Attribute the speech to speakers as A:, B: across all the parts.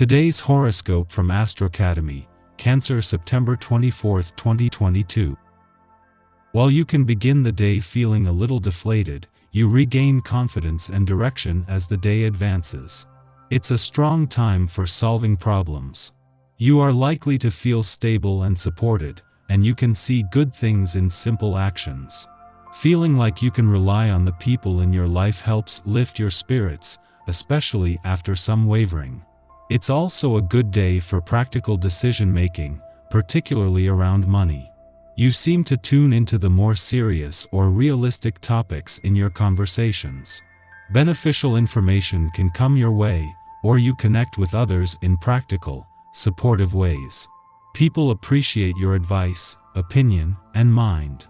A: Today's horoscope from Astro Academy, Cancer, September 24, 2022. While you can begin the day feeling a little deflated, you regain confidence and direction as the day advances. It's a strong time for solving problems. You are likely to feel stable and supported, and you can see good things in simple actions. Feeling like you can rely on the people in your life helps lift your spirits, especially after some wavering. It's also a good day for practical decision-making, particularly around money. You seem to tune into the more serious or realistic topics in your conversations. Beneficial information can come your way, or you connect with others in practical, supportive ways. People appreciate your advice, opinion, and mind.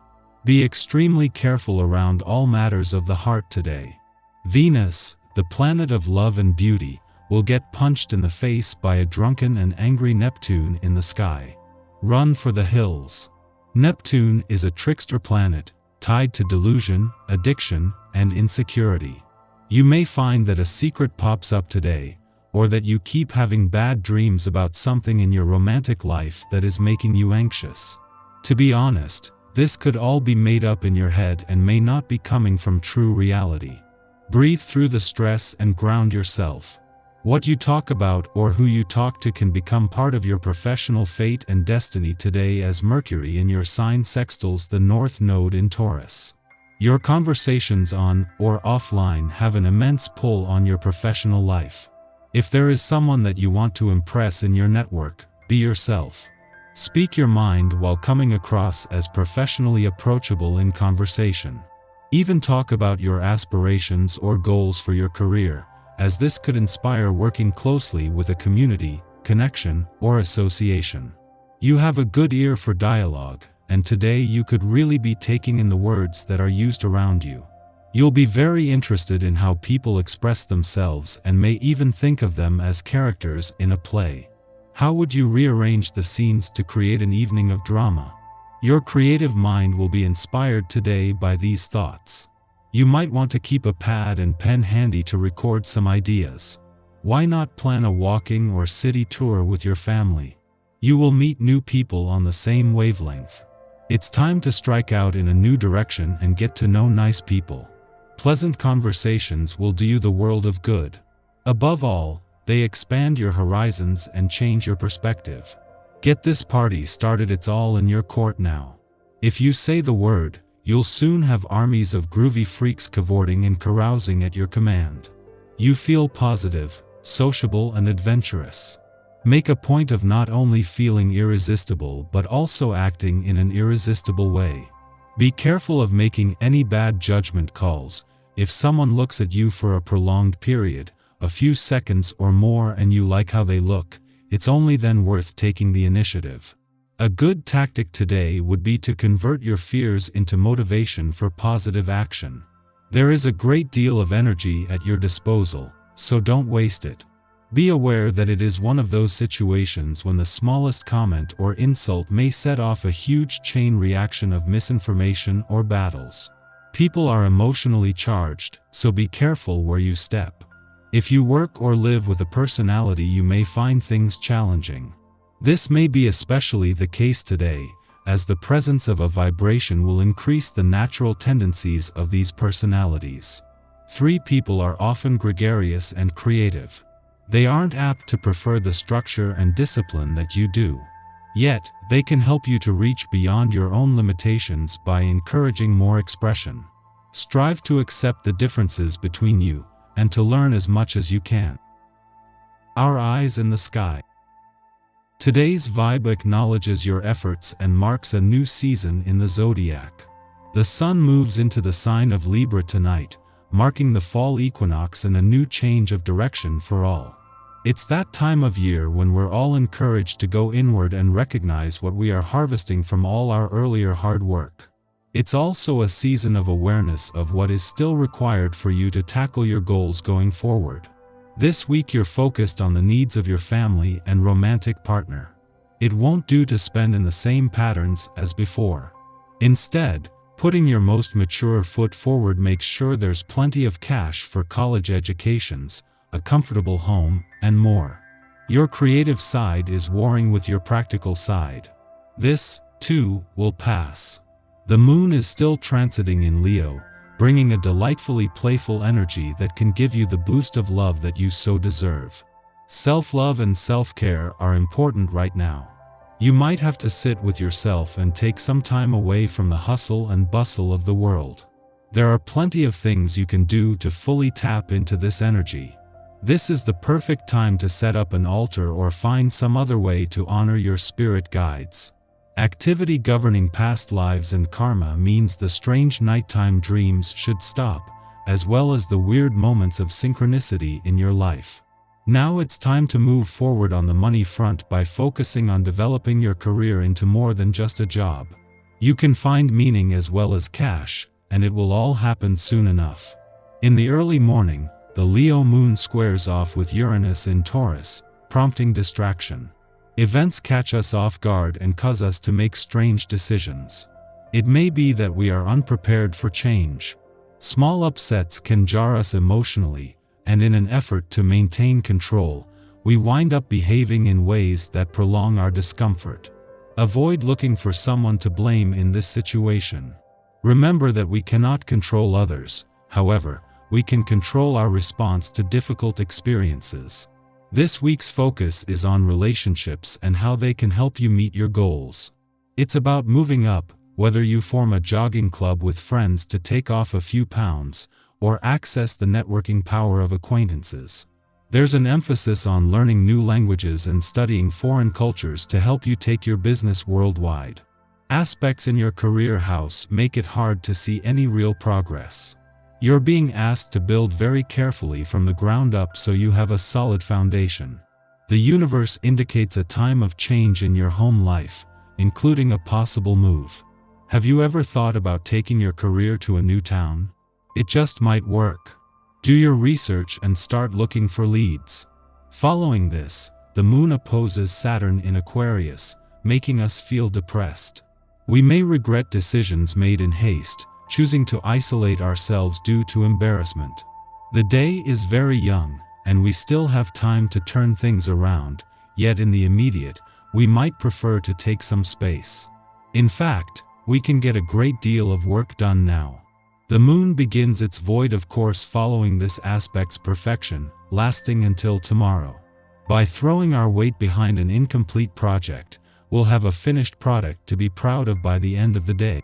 A: Be extremely careful around all matters of the heart today. Venus, the planet of love and beauty, will get punched in the face by a drunken and angry Neptune in the sky. Run for the hills. Neptune is a trickster planet, tied to delusion, addiction, and insecurity. You may find that a secret pops up today, or that you keep having bad dreams about something in your romantic life that is making you anxious. To be honest, this could all be made up in your head and may not be coming from true reality. Breathe through the stress and ground yourself. What you talk about or who you talk to can become part of your professional fate and destiny today as Mercury in your sign sextiles the North Node in Taurus. Your conversations on or offline have an immense pull on your professional life. If there is someone that you want to impress in your network, be yourself. Speak your mind while coming across as professionally approachable in conversation. Even talk about your aspirations or goals for your career, as this could inspire working closely with a community, connection, or association. You have a good ear for dialogue, and today you could really be taking in the words that are used around you. You'll be very interested in how people express themselves and may even think of them as characters in a play. How would you rearrange the scenes to create an evening of drama? Your creative mind will be inspired today by these thoughts. You might want to keep a pad and pen handy to record some ideas. Why not plan a walking or city tour with your family? You will meet new people on the same wavelength. It's time to strike out in a new direction and get to know nice people. Pleasant conversations will do you the world of good. Above all, they expand your horizons and change your perspective. Get this party started, it's all in your court now. If you say the word, you'll soon have armies of groovy freaks cavorting and carousing at your command. You feel positive, sociable, and adventurous. Make a point of not only feeling irresistible but also acting in an irresistible way. Be careful of making any bad judgment calls. If someone looks at you for a prolonged period, a few seconds or more, and you like how they look, it's only then worth taking the initiative. A good tactic today would be to convert your fears into motivation for positive action. There is a great deal of energy at your disposal, so don't waste it. Be aware that it is one of those situations when the smallest comment or insult may set off a huge chain reaction of misinformation or battles. People are emotionally charged, so be careful where you step. If you work or live with a personality, you may find things challenging. This may be especially the case today, as the presence of a vibration will increase the natural tendencies of these personalities. 3 people are often gregarious and creative. They aren't apt to prefer the structure and discipline that you do. Yet, they can help you to reach beyond your own limitations by encouraging more expression. Strive to accept the differences between you, and to learn as much as you can. Our eyes in the sky. Today's vibe acknowledges your efforts and marks a new season in the zodiac. The sun moves into the sign of Libra tonight, marking the fall equinox and a new change of direction for all. It's that time of year when we're all encouraged to go inward and recognize what we are harvesting from all our earlier hard work. It's also a season of awareness of what is still required for you to tackle your goals going forward. This week you're focused on the needs of your family and romantic partner. It won't do to spend in the same patterns as before. Instead, putting your most mature foot forward makes sure there's plenty of cash for college educations, a comfortable home, and more. Your creative side is warring with your practical side. This, too, will pass. The moon is still transiting in Leo, bringing a delightfully playful energy that can give you the boost of love that you so deserve. Self-love and self-care are important right now. You might have to sit with yourself and take some time away from the hustle and bustle of the world. There are plenty of things you can do to fully tap into this energy. This is the perfect time to set up an altar or find some other way to honor your spirit guides. Activity governing past lives and karma means the strange nighttime dreams should stop, as well as the weird moments of synchronicity in your life. Now it's time to move forward on the money front by focusing on developing your career into more than just a job. You can find meaning as well as cash, and it will all happen soon enough. In the early morning, the Leo moon squares off with Uranus in Taurus, prompting distraction. Events catch us off guard and cause us to make strange decisions. It may be that we are unprepared for change. Small upsets can jar us emotionally, and in an effort to maintain control, we wind up behaving in ways that prolong our discomfort. Avoid looking for someone to blame in this situation. Remember that we cannot control others, however, we can control our response to difficult experiences. This week's focus is on relationships and how they can help you meet your goals. It's about moving up, whether you form a jogging club with friends to take off a few pounds, or access the networking power of acquaintances. There's an emphasis on learning new languages and studying foreign cultures to help you take your business worldwide. Aspects in your career house make it hard to see any real progress. You're being asked to build very carefully from the ground up so you have a solid foundation. The universe indicates a time of change in your home life, including a possible move. Have you ever thought about taking your career to a new town? It just might work. Do your research and start looking for leads. Following this, the moon opposes Saturn in Aquarius, making us feel depressed. We may regret decisions made in haste, choosing to isolate ourselves due to embarrassment. The day is very young, and we still have time to turn things around, yet in the immediate, we might prefer to take some space. In fact, we can get a great deal of work done now. The moon begins its void of course following this aspect's perfection, lasting until tomorrow. By throwing our weight behind an incomplete project, we'll have a finished product to be proud of by the end of the day.